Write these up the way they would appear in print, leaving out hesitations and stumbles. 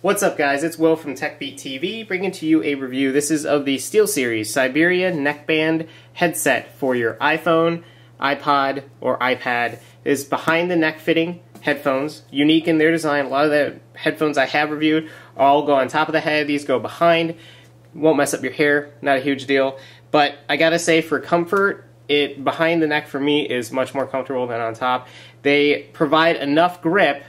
What's up, guys? It's Will from TekBeatTV bringing to you a review. This is of the SteelSeries Siberia Neckband headset for your iPhone, iPod, or iPad. It is behind the neck fitting headphones, unique in their design. A lot of the headphones I have reviewed all go on top of the head. These go behind. Won't mess up your hair, not a huge deal. But I gotta say, for comfort, it behind the neck for me is much more comfortable than on top. They provide enough grip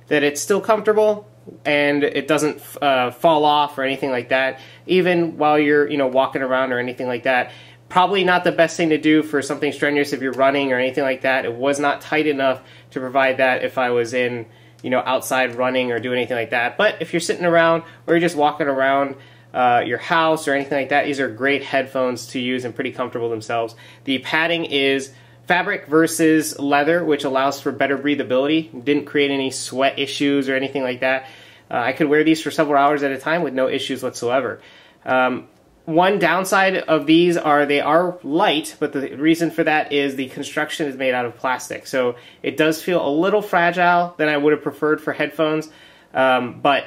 that it's still comfortable and it doesn't fall off or anything like that, even while you're walking around or anything like that. Probably not the best thing to do for something strenuous if you're running or anything like that. It was not tight enough to provide that if I was in outside running or doing anything like that. But if you're sitting around or you're just walking around your house or anything like that, these are great headphones to use and pretty comfortable themselves. The padding is fabric versus leather, which allows for better breathability. Didn't create any sweat issues or anything like that. I could wear these for several hours at a time with no issues whatsoever. One downside of these are they are light, but the reason for that is the construction is made out of plastic. So it does feel a little fragile than I would have preferred for headphones, but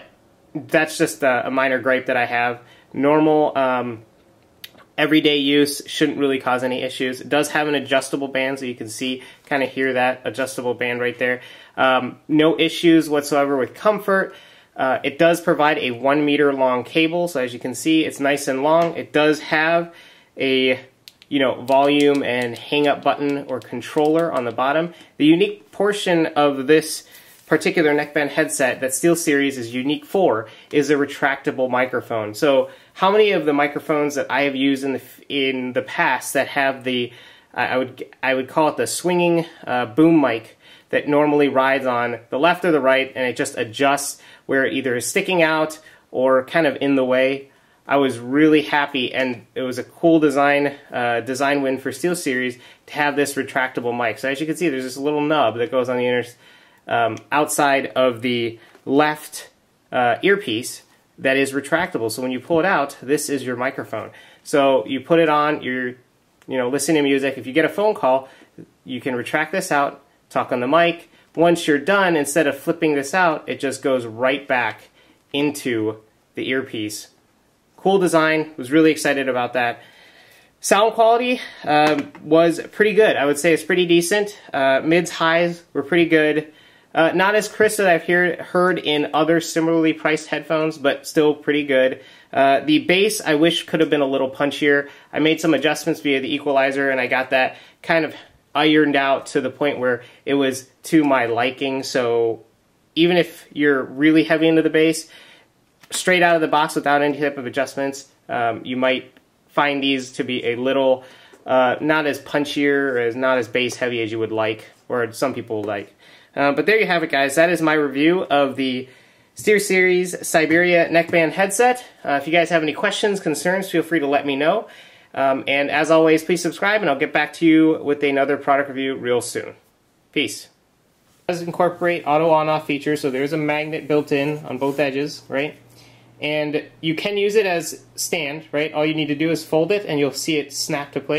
that's just a minor gripe that I have. Normal everyday use shouldn't really cause any issues. It does have an adjustable band, so you can see, kind of hear that adjustable band right there. No issues whatsoever with comfort. It does provide a 1 meter long cable, so as you can see, it's nice and long. It does have a volume and hang up button or controller on the bottom. The unique portion of this particular neckband headset that SteelSeries is unique for is a retractable microphone. So how many of the microphones that I have used in the past that have the I would call it the swinging boom mic that normally rides on the left or the right, and it just adjusts where it either is sticking out or kind of in the way. I was really happy, and it was a cool design win for SteelSeries to have this retractable mic. So as you can see, there's this little nub that goes on the inner outside of the left earpiece that is retractable. So when you pull it out, this is your microphone. So you put it on, you're listening to music. If you get a phone call, you can retract this out, talk on the mic. Once you're done, instead of flipping this out, it just goes right back into the earpiece. Cool design. Was really excited about that. Sound quality was pretty good. I would say it's pretty decent. Mids, highs were pretty good. Not as crisp as I've heard in other similarly priced headphones, but still pretty good. The bass I wish could have been a little punchier. I made some adjustments via the equalizer, and I got that kind of ironed out to the point where it was to my liking. So even if you're really heavy into the bass, straight out of the box without any type of adjustments, you might find these to be a little not as punchier or not as bass heavy as you would like, or some people like. But there you have it, guys. That is my review of the SteelSeries Siberia Neckband headset. If you guys have any questions, concerns, feel free to let me know. And as always, please subscribe, and I'll get back to you with another product review real soon. Peace. It does incorporate auto on-off features, so there's a magnet built in on both edges, right? And you can use it as stand, right? All you need to do is fold it, and you'll see it snap to place.